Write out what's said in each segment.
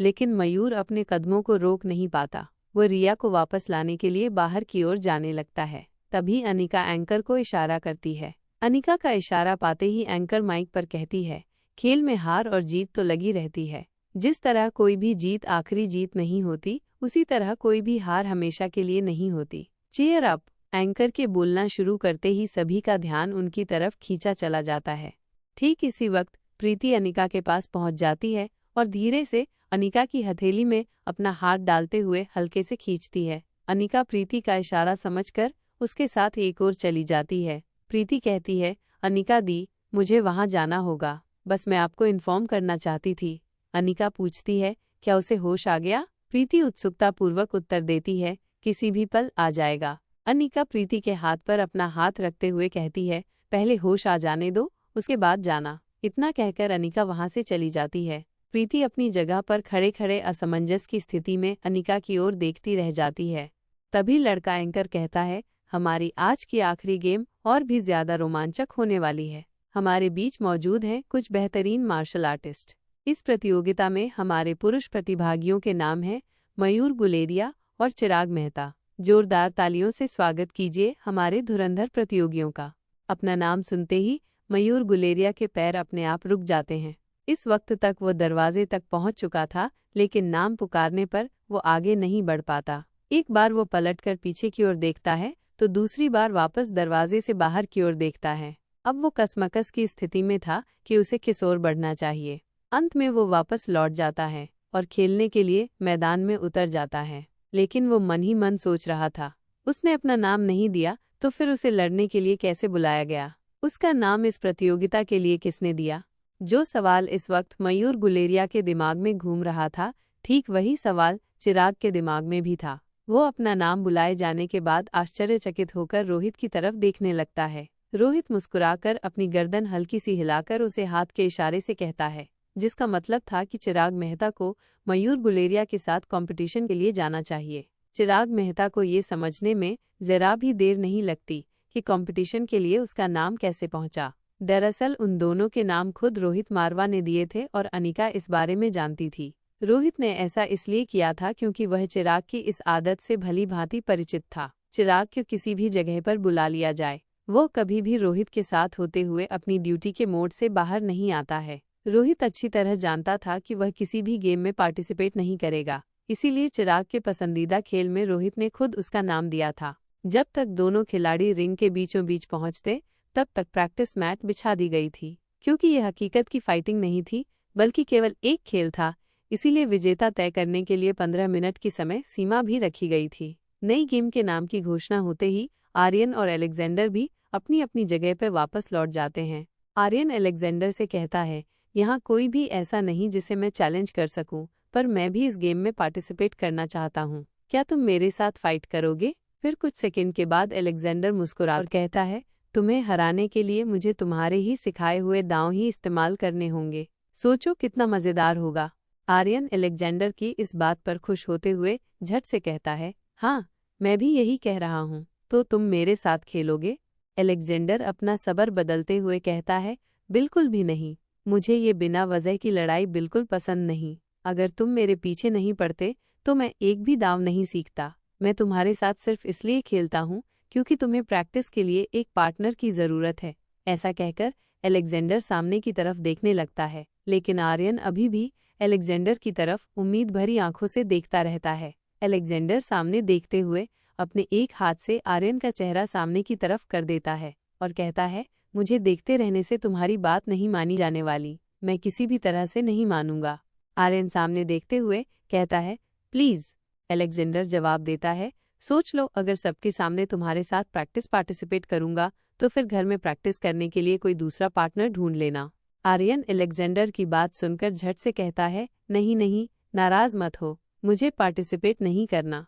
लेकिन मयूर अपने कदमों को रोक नहीं पाता। वो रिया को वापस लाने के लिए बाहर की ओर जाने लगता है। तभी अनिका एंकर को इशारा करती है। अनिका का इशारा पाते ही एंकर माइक पर कहती है, खेल में हार और जीत तो लगी रहती है। जिस तरह कोई भी जीत आखिरी जीत नहीं होती, उसी तरह कोई भी हार हमेशा के लिए नहीं होती। Cheer up. एंकर के बोलना शुरू करते ही सभी का ध्यान उनकी तरफ खींचा चला जाता है। ठीक इसी वक्त प्रीति अनिका के पास पहुंच जाती है और धीरे से अनिका की हथेली में अपना हाथ डालते हुए हल्के से खींचती है। अनिका प्रीति का इशारा समझकर उसके साथ एक ओर चली जाती है। प्रीति कहती है, अनिका दी, मुझे वहां जाना होगा, बस मैं आपको इन्फॉर्म करना चाहती थी। अनिका पूछती है, क्या उसे होश आ गया? प्रीति उत्सुकतापूर्वक उत्तर देती है, किसी भी पल आ जाएगा। अनिका प्रीति के हाथ पर अपना हाथ रखते हुए कहती है, पहले होश आ जाने दो, उसके बाद जाना। इतना कहकर अनिका वहां से चली जाती है। प्रीति अपनी जगह पर खड़े खड़े असमंजस की स्थिति में अनिका की ओर देखती रह जाती है। तभी लड़का एंकर कहता है, हमारी आज की आखिरी गेम और भी ज्यादा रोमांचक होने वाली है। हमारे बीच मौजूद हैं कुछ बेहतरीन मार्शल आर्टिस्ट। इस प्रतियोगिता में हमारे पुरुष प्रतिभागियों के नाम हैं मयूर गुलेरिया और चिराग मेहता। जोरदार तालियों से स्वागत कीजिए हमारे धुरंधर प्रतियोगियों का। अपना नाम सुनते ही मयूर गुलेरिया के पैर अपने आप रुक जाते हैं। इस वक्त तक वो दरवाजे तक पहुंच चुका था, लेकिन नाम पुकारने पर वो आगे नहीं बढ़ पाता। एक बार वो पलटकर पीछे की ओर देखता है तो दूसरी बार वापस दरवाजे से बाहर की ओर देखता है। अब वो कसमकस की स्थिति में था कि उसे किस ओर बढ़ना चाहिए। अंत में वो वापस लौट जाता है और खेलने के लिए मैदान में उतर जाता है। लेकिन वो मन ही मन सोच रहा था, उसने अपना नाम नहीं दिया तो फिर उसे लड़ने के लिए कैसे बुलाया गया? उसका नाम इस प्रतियोगिता के लिए किसने दिया? जो सवाल इस वक्त मयूर गुलेरिया के दिमाग में घूम रहा था, ठीक वही सवाल चिराग के दिमाग में भी था। वो अपना नाम बुलाए जाने के बाद आश्चर्यचकित होकर रोहित की तरफ देखने लगता है। रोहित मुस्कुराकर अपनी गर्दन हल्की सी हिलाकर उसे हाथ के इशारे से कहता है, जिसका मतलब था कि चिराग मेहता को मयूर गुलेरिया के साथ कंपटीशन के लिए जाना चाहिए। चिराग मेहता को ये समझने में जरा भी देर नहीं लगती कि कंपटीशन के लिए उसका नाम कैसे पहुंचा। दरअसल उन दोनों के नाम खुद रोहित मारवा ने दिए थे और अनिका इस बारे में जानती थी। रोहित ने ऐसा इसलिए किया था क्योंकि वह चिराग की इस आदत से भली भांति परिचित था। चिराग को किसी भी जगह पर बुला लिया जाए, वो कभी भी रोहित के साथ होते हुए अपनी ड्यूटी के मोड से बाहर नहीं आता है। रोहित अच्छी तरह जानता था कि वह किसी भी गेम में पार्टिसिपेट नहीं करेगा, इसीलिए चिराग के पसंदीदा खेल में रोहित ने खुद उसका नाम दिया था। जब तक दोनों खिलाड़ी रिंग के बीचों बीच पहुंचते, तब तक प्रैक्टिस मैट बिछा दी गई थी। क्योंकि यह हकीकत की फाइटिंग नहीं थी, बल्कि केवल एक खेल था, इसीलिए विजेता तय करने के लिए 15 मिनट की समय सीमा भी रखी गई थी। नई गेम के नाम की घोषणा होते ही आर्यन और अलेक्जेंडर भी अपनी अपनी जगह पर वापस लौट जाते हैं। आर्यन अलेक्जेंडर से कहता है, यहाँ कोई भी ऐसा नहीं जिसे मैं चैलेंज कर सकूं, पर मैं भी इस गेम में पार्टिसिपेट करना चाहता हूँ। क्या तुम मेरे साथ फाइट करोगे? फिर कुछ सेकंड के बाद अलेक्जेंडर मुस्कुरा कहता है, तुम्हें हराने के लिए मुझे तुम्हारे ही सिखाए हुए दांव ही इस्तेमाल करने होंगे। सोचो कितना मजेदार होगा। आर्यन अलेक्जेंडर की इस बात पर खुश होते हुए झट से कहता है, हाँ, मैं भी यही कह रहा हूँ। तो तुम मेरे साथ खेलोगे? अलेक्जेंडर अपना सबर बदलते हुए कहता है, बिल्कुल भी नहीं, मुझे ये बिना वजह की लड़ाई बिल्कुल पसंद नहीं। अगर तुम मेरे पीछे नहीं पड़ते तो मैं एक भी दांव नहीं सीखता। मैं तुम्हारे साथ सिर्फ इसलिए खेलता हूँ क्योंकि तुम्हें प्रैक्टिस के लिए एक पार्टनर की ज़रूरत है। ऐसा कहकर अलेक्जेंडर सामने की तरफ देखने लगता है, लेकिन आर्यन अभी भी अलेक्जेंडर की तरफ उम्मीद भरी आंखों से देखता रहता है। अलेक्जेंडर सामने देखते हुए अपने एक हाथ से आर्यन का चेहरा सामने की तरफ कर देता है और कहता है, मुझे देखते रहने से तुम्हारी बात नहीं मानी जाने वाली, मैं किसी भी तरह से नहीं मानूंगा। आर्यन सामने देखते हुए कहता है, प्लीज। अलेक्जेंडर जवाब देता है, सोच लो, अगर सबके सामने तुम्हारे साथ पार्टिसिपेट करूंगा तो फिर घर में प्रैक्टिस करने के लिए कोई दूसरा पार्टनर ढूंढ लेना। आर्यन अलेक्जेंडर की बात सुनकर झट से कहता है, नहीं नहीं, नाराज मत हो, मुझे पार्टिसिपेट नहीं करना।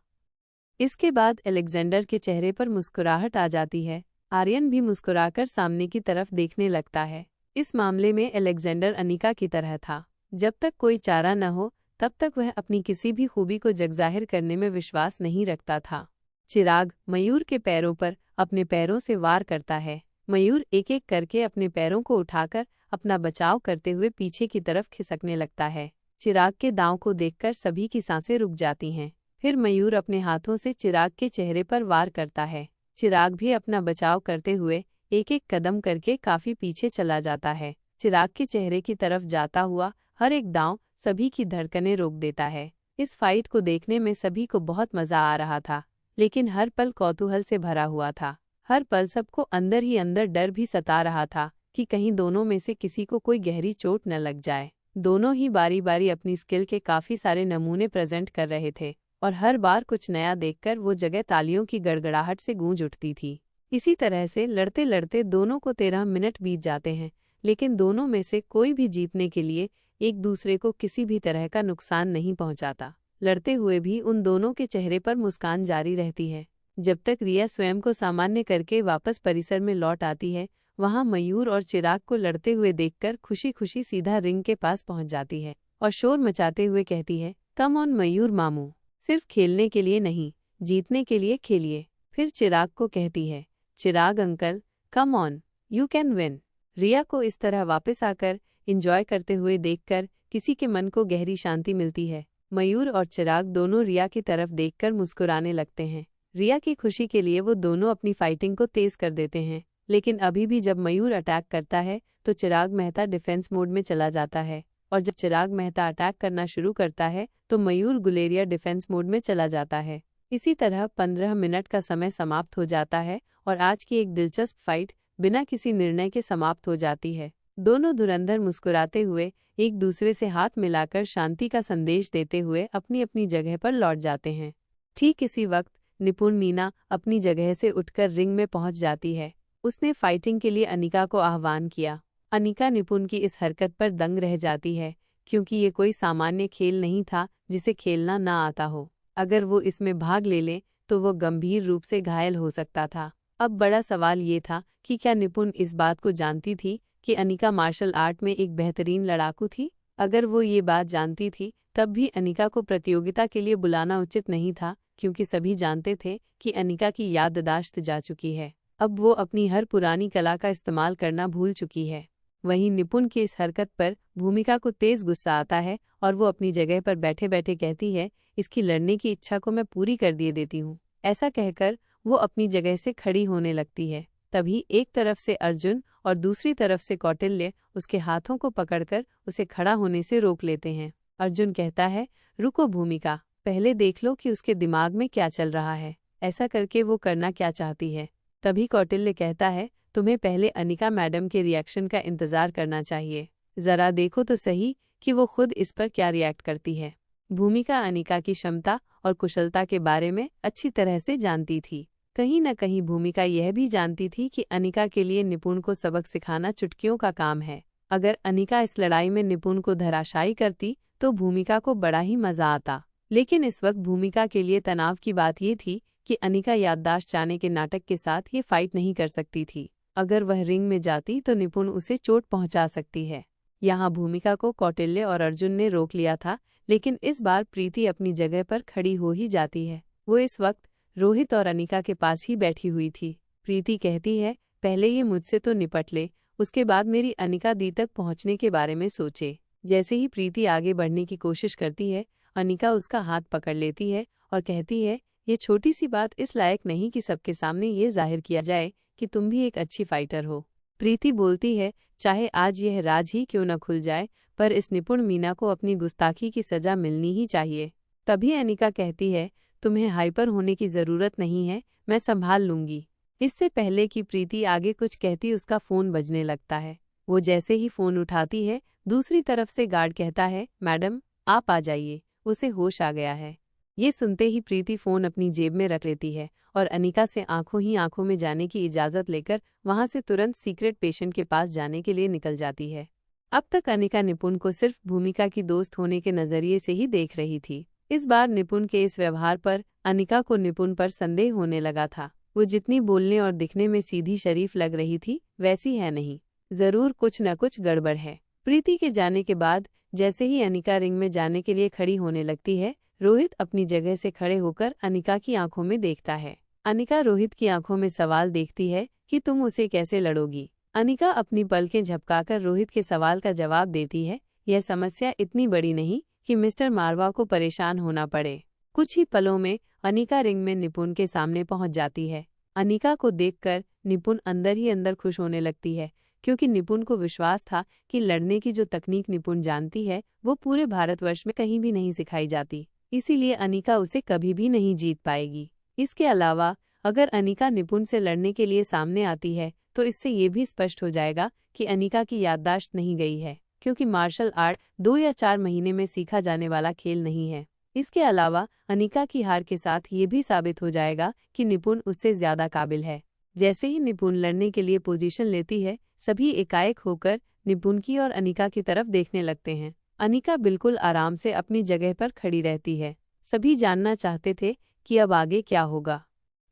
इसके बाद अलेक्जेंडर के चेहरे पर मुस्कुराहट आ जाती है। आर्यन भी मुस्कुराकर सामने की तरफ देखने लगता है। इस मामले में अलेक्जेंडर अनिका की तरह था, जब तक कोई चारा न हो तब तक वह अपनी किसी भी खूबी को जगजाहिर करने में विश्वास नहीं रखता था। चिराग मयूर के पैरों पर अपने पैरों से वार करता है। मयूर एक एक करके अपने पैरों को उठाकर अपना बचाव करते हुए पीछे की तरफ खिसकने लगता है। चिराग के दांव को देखकर सभी की सांसें रुक जाती हैं। फिर मयूर अपने हाथों से चिराग के चेहरे पर वार करता है। चिराग भी अपना बचाव करते हुए एक एक कदम करके काफी पीछे चला जाता है। चिराग के चेहरे की तरफ जाता हुआ हर एक दांव सभी की धड़कनें रोक देता है। इस फाइट को देखने में सभी को बहुत मजा आ रहा था, लेकिन हर पल कौतूहल से भरा हुआ था। हर पल सबको अंदर ही अंदर डर भी सता रहा था कि कहीं दोनों में से किसी को कोई गहरी चोट न लग जाए। दोनों ही बारी बारी अपनी स्किल के काफी सारे नमूने प्रेजेंट कर रहे थे और हर बार कुछ नया देखकर वो जगह तालियों की गड़गड़ाहट से गूंज उठती थी। इसी तरह से लड़ते लड़ते दोनों को 13 मिनट बीत जाते हैं, लेकिन दोनों में से कोई भी जीतने के लिए एक दूसरे को किसी भी तरह का नुकसान नहीं पहुंचाता। लड़ते हुए भी उन दोनों के चेहरे पर मुस्कान जारी रहती है। जब तक रिया स्वयं को सामान्य करके वापस परिसर में लौट आती है, वहां मयूर और चिराग को लड़ते हुए देखकर खुशी खुशी सीधा रिंग के पास पहुंच जाती है और शोर मचाते हुए कहती है, कम ऑन मयूर मामू, सिर्फ खेलने के लिए नहीं, जीतने के लिए खेलिए। फिर चिराग को कहती है, Chirag uncle, come on, you can win. Riya को इस तरह वापस आकर एंजॉय करते हुए देखकर किसी के मन को गहरी शांति मिलती है। मयूर और चिराग दोनों रिया की तरफ देखकर मुस्कुराने लगते हैं। रिया की खुशी के लिए वो दोनों अपनी फाइटिंग को तेज कर देते हैं, लेकिन अभी भी जब मयूर अटैक करता है तो चिराग मेहता डिफेंस मोड में चला जाता है, और जब चिराग मेहता अटैक करना शुरू करता है तो मयूर गुलेरिया डिफेंस मोड में चला जाता है। इसी तरह 15 मिनट का समय समाप्त हो जाता है और आज की एक दिलचस्प फाइट बिना किसी निर्णय के समाप्त हो जाती है। दोनों धुरंधर मुस्कुराते हुए एक दूसरे से हाथ मिलाकर शांति का संदेश देते हुए अपनी अपनी जगह पर लौट जाते हैं। ठीक इसी वक्त निपुण मीना अपनी जगह से उठकर रिंग में पहुंच जाती है। उसने फाइटिंग के लिए अनिका को आह्वान किया। अनिका निपुण की इस हरकत पर दंग रह जाती है, क्योंकि ये कोई सामान्य खेल नहीं था जिसे खेलना ना आता हो। अगर वो इसमें भाग ले ले तो वो गंभीर रूप से घायल हो सकता था। अब बड़ा सवाल ये था कि क्या निपुण इस बात को जानती थी कि अनिका मार्शल आर्ट में एक बेहतरीन लड़ाकू थी। अगर वो ये बात जानती थी तब भी अनिका को प्रतियोगिता के लिए बुलाना उचित नहीं था, क्योंकि सभी जानते थे कि अनिका की याददाश्त जा चुकी है। अब वो अपनी हर पुरानी कला का इस्तेमाल करना भूल चुकी है। वहीं निपुण की इस हरकत पर भूमिका को तेज गुस्सा आता है और वो अपनी जगह पर बैठे बैठे कहती है, इसकी लड़ने की इच्छा को मैं पूरी कर दिए देती हूँ। ऐसा कहकर वो अपनी जगह से खड़ी होने लगती है। तभी एक तरफ से अर्जुन और दूसरी तरफ से कौटिल्य उसके हाथों को पकड़कर उसे खड़ा होने से रोक लेते हैं। अर्जुन कहता है, रुको भूमिका, पहले देख लो कि उसके दिमाग में क्या चल रहा है, ऐसा करके वो करना क्या चाहती है। तभी कौटिल्य कहता है, तुम्हें पहले अनिका मैडम के रिएक्शन का इंतजार करना चाहिए। जरा देखो तो सही कि वो खुद इस पर क्या रिएक्ट करती है। भूमिका अनिका की क्षमता और कुशलता के बारे में अच्छी तरह से जानती थी। कहीं न कहीं भूमिका यह भी जानती थी कि अनिका के लिए निपुण को सबक सिखाना चुटकियों का काम है। अगर अनिका इस लड़ाई में निपुण को धराशायी करती तो भूमिका को बड़ा ही मजा आता। लेकिन इस वक्त भूमिका के लिए तनाव की बात ये थी कि अनिका याददाश्त जाने के नाटक के साथ ये फाइट नहीं कर सकती थी। अगर वह रिंग में जाती तो निपुण उसे चोट पहुंचा सकती है। यहाँ भूमिका को कौटिल्य और अर्जुन ने रोक लिया था, लेकिन इस बार प्रीति अपनी जगह पर खड़ी हो ही जाती है। वो इस वक्त रोहित और अनिका के पास ही बैठी हुई थी। प्रीति कहती है, पहले ये मुझसे तो निपट ले, उसके बाद मेरी अनिका दी तक पहुंचने के बारे में सोचे। जैसे ही प्रीति आगे बढ़ने की कोशिश करती है, अनिका उसका हाथ पकड़ लेती है और कहती है, ये छोटी सी बात इस लायक नहीं कि सबके सामने ये जाहिर किया जाए कि तुम भी एक अच्छी फाइटर हो। प्रीति बोलती है, चाहे आज यह राज ही क्यों न खुल जाए, पर इस निपुण मीना को अपनी गुस्ताखी की सजा मिलनी ही चाहिए। तभी अनिका कहती है, तुम्हें हाइपर होने की जरूरत नहीं है, मैं संभाल लूंगी। इससे पहले कि प्रीति आगे कुछ कहती उसका फोन बजने लगता है। वो जैसे ही फोन उठाती है, दूसरी तरफ से गार्ड कहता है, मैडम आप आ जाइए, उसे होश आ गया है। ये सुनते ही प्रीति फोन अपनी जेब में रख लेती है और अनिका से आंखों ही आंखों में जाने की इजाजत लेकर वहां से तुरंत सीक्रेट पेशेंट के पास जाने के लिए निकल जाती है। अब तक अनिका निपुण को सिर्फ भूमिका की दोस्त होने के नजरिए से ही देख रही थी। इस बार निपुण के इस व्यवहार पर अनिका को निपुण पर संदेह होने लगा था। वो जितनी बोलने और दिखने में सीधी शरीफ लग रही थी, वैसी है नहीं। जरूर कुछ न कुछ गड़बड़ है। प्रीति के जाने के बाद जैसे ही अनिका रिंग में जाने के लिए खड़ी होने लगती है, रोहित अपनी जगह से खड़े होकर अनिका की आंखों में देखता है। अनिका रोहित की आंखों में सवाल देखती है कि तुम उसे कैसे लड़ोगी। अनिका अपनी पलकें झपकाकर रोहित के सवाल का जवाब देती है, यह समस्या इतनी बड़ी नहीं कि मिस्टर मारवा को परेशान होना पड़े। कुछ ही पलों में अनिका रिंग में निपुण के सामने पहुंच जाती है। अनिका को देखकर निपुण अंदर ही अंदर खुश होने लगती है, क्योंकि निपुण को विश्वास था कि लड़ने की जो तकनीक निपुण जानती है वो पूरे भारतवर्ष में कहीं भी नहीं सिखाई जाती, इसीलिए अनिका उसे कभी भी नहीं जीत पाएगी। इसके अलावा अगर अनिका निपुण से लड़ने के लिए सामने आती है तो इससे ये भी स्पष्ट हो जाएगा कि अनिका की याददाश्त नहीं गई है, क्योंकि मार्शल आर्ट 2 या 4 महीने में सीखा जाने वाला खेल नहीं है। इसके अलावा अनिका की हार के साथ ये भी साबित हो जाएगा कि निपुण उससे ज्यादा काबिल है। जैसे ही निपुण लड़ने के लिए पोजीशन लेती है, सभी एकाएक होकर निपुण की और अनिका की तरफ देखने लगते हैं। अनिका बिल्कुल आराम से अपनी जगह पर खड़ी रहती है। सभी जानना चाहते थे कि अब आगे क्या होगा।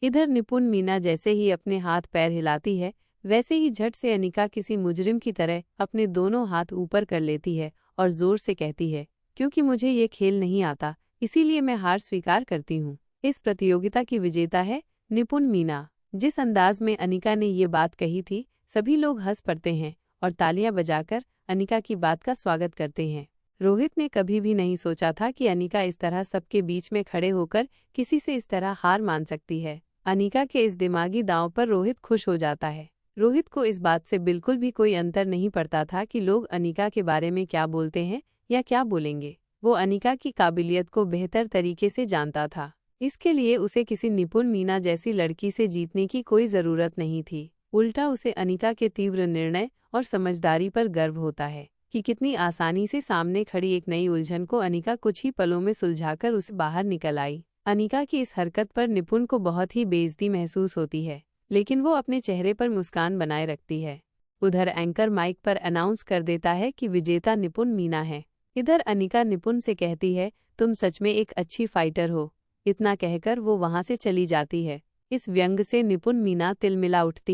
इधर निपुण मीना जैसे ही अपने हाथ पैर हिलाती है, वैसे ही झट से अनिका किसी मुजरिम की तरह अपने दोनों हाथ ऊपर कर लेती है और जोर से कहती है, क्योंकि मुझे ये खेल नहीं आता, इसीलिए मैं हार स्वीकार करती हूँ। इस प्रतियोगिता की विजेता है निपुण मीना। जिस अंदाज में अनिका ने ये बात कही थी, सभी लोग हंस पड़ते हैं और तालियां बजाकर अनिका की बात का स्वागत करते हैं। रोहित ने कभी भी नहीं सोचा था कि अनिका इस तरह सबके बीच में खड़े होकर किसी से इस तरह हार मान सकती है। अनिका के इस दिमागी दांव पर रोहित खुश हो जाता है। रोहित को इस बात से बिल्कुल भी कोई अंतर नहीं पड़ता था कि लोग अनिका के बारे में क्या बोलते हैं या क्या बोलेंगे। वो अनिका की काबिलियत को बेहतर तरीके से जानता था, इसके लिए उसे किसी निपुण मीना जैसी लड़की से जीतने की कोई ज़रूरत नहीं थी। उल्टा उसे अनिका के तीव्र निर्णय और समझदारी पर गर्व होता है कि कितनी आसानी से सामने खड़ी एक नई उलझन को अनिका कुछ ही पलों में सुलझाकर उसे बाहर निकल आई। अनिका की इस हरकत पर निपुण को बहुत ही बेइज्जती महसूस होती है, लेकिन वो अपने चेहरे पर मुस्कान बनाए रखती है। उधर एंकर माइक पर अनाउंस कर देता है कि विजेता निपुण मीना है। इधर अनिका निपुण से कहती है, तुम सच में एक अच्छी फाइटर हो। इतना कहकर वो वहां से चली जाती है। इस व्यंग से निपुण मीना तिलमिला उठती